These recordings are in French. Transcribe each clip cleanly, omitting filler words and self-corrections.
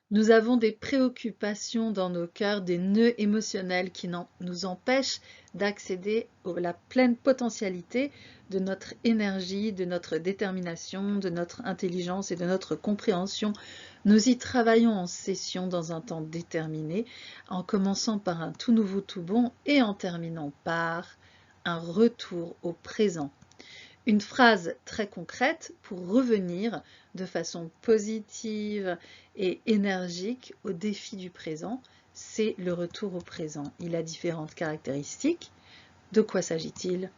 Nous avons des préoccupations dans nos cœurs, des nœuds émotionnels qui nous empêchent d'accéder à la pleine potentialité de notre énergie, de notre détermination, de notre intelligence et de notre compréhension. Nous y travaillons en session dans un temps déterminé, en commençant par un tout nouveau tout bon et en terminant par un retour au présent. Une phrase très concrète pour revenir de façon positive et énergique au défi du présent, c'est le retour au présent. Il a différentes caractéristiques. De quoi s'agit-il?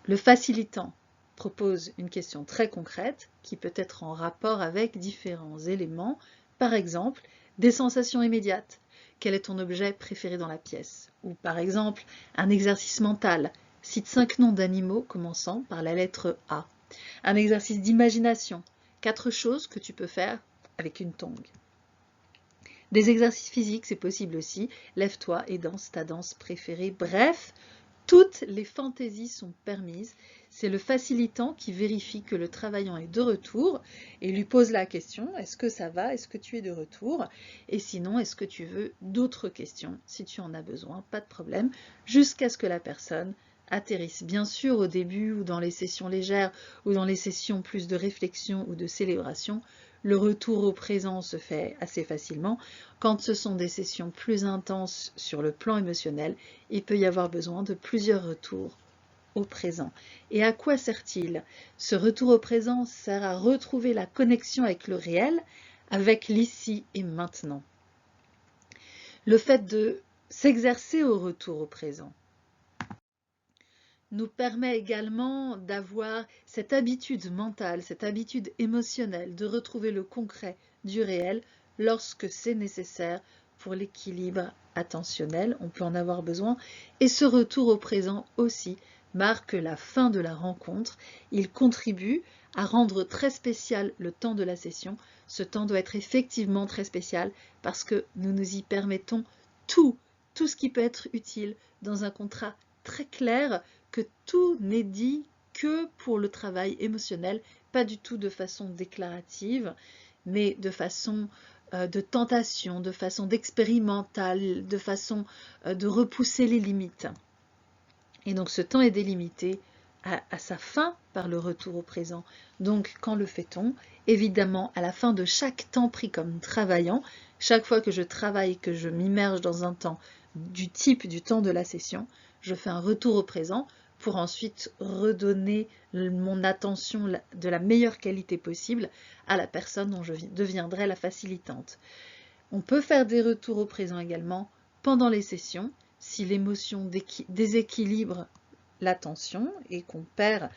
Le facilitant propose une question très concrète qui peut être en rapport avec différents éléments. Par exemple, des sensations immédiates. Quel est ton objet préféré dans la pièce? Ou par exemple, un exercice mental. Cite 5 noms d'animaux commençant par la lettre A. Un exercice d'imagination. 4 choses que tu peux faire avec une tongue. Des exercices physiques, c'est possible aussi. Lève-toi et danse ta danse préférée. Bref, toutes les fantaisies sont permises. C'est le facilitant qui vérifie que le travaillant est de retour et lui pose la question, est-ce que ça va? Est-ce que tu es de retour? Et sinon, est-ce que tu veux d'autres questions? Si tu en as besoin, pas de problème, jusqu'à ce que la personne atterrisse. Bien sûr, au début ou dans les sessions légères ou dans les sessions plus de réflexion ou de célébration, le retour au présent se fait assez facilement. Quand ce sont des sessions plus intenses sur le plan émotionnel, il peut y avoir besoin de plusieurs retours au présent. Et à quoi sert-il? Ce retour au présent sert à retrouver la connexion avec le réel, avec l'ici et maintenant. Le fait de s'exercer au retour au présent nous permet également d'avoir cette habitude mentale, cette habitude émotionnelle de retrouver le concret du réel lorsque c'est nécessaire pour l'équilibre attentionnel, on peut en avoir besoin. Et ce retour au présent aussi marque la fin de la rencontre. Il contribue à rendre très spécial le temps de la session. Ce temps doit être effectivement très spécial parce que nous nous y permettons tout ce qui peut être utile dans un contrat très clair, que tout n'est dit que pour le travail émotionnel, pas du tout de façon déclarative, mais de façon de tentation, de façon d'expérimental, de façon de repousser les limites. Et donc ce temps est délimité à sa fin par le retour au présent. Donc quand le fait-on? Évidemment, à la fin de chaque temps pris comme travaillant, chaque fois que je travaille, que je m'immerge dans un temps du type du temps de la session, je fais un retour au présent pour ensuite redonner mon attention de la meilleure qualité possible à la personne dont je deviendrai la facilitante. On peut faire des retours au présent également pendant les sessions, si l'émotion déséquilibre l'attention et qu'on perd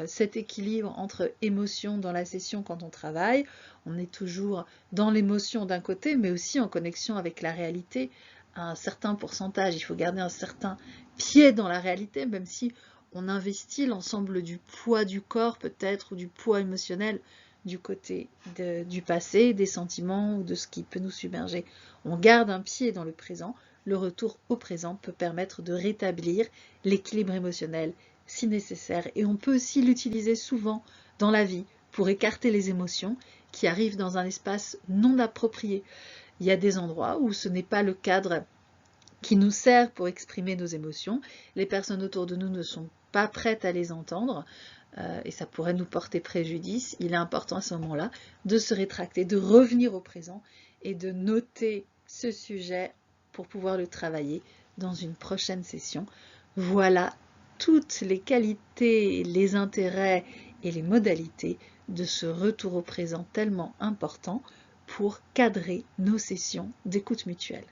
cet équilibre entre émotion dans la session quand on travaille. On est toujours dans l'émotion d'un côté, mais aussi en connexion avec la réalité à un certain pourcentage. Il faut garder un certain pied dans la réalité, même si on investit l'ensemble du poids du corps peut-être ou du poids émotionnel du côté du passé, des sentiments ou de ce qui peut nous submerger. On garde un pied dans le présent. Le retour au présent peut permettre de rétablir l'équilibre émotionnel si nécessaire. Et on peut aussi l'utiliser souvent dans la vie pour écarter les émotions qui arrivent dans un espace non approprié. Il y a des endroits où ce n'est pas le cadre qui nous sert pour exprimer nos émotions. Les personnes autour de nous ne sont pas prêtes à les entendre et ça pourrait nous porter préjudice. Il est important à ce moment-là de se rétracter, de revenir au présent et de noter ce sujet pour pouvoir le travailler dans une prochaine session. Voilà toutes les qualités, les intérêts et les modalités de ce retour au présent tellement important pour cadrer nos sessions d'écoute mutuelle.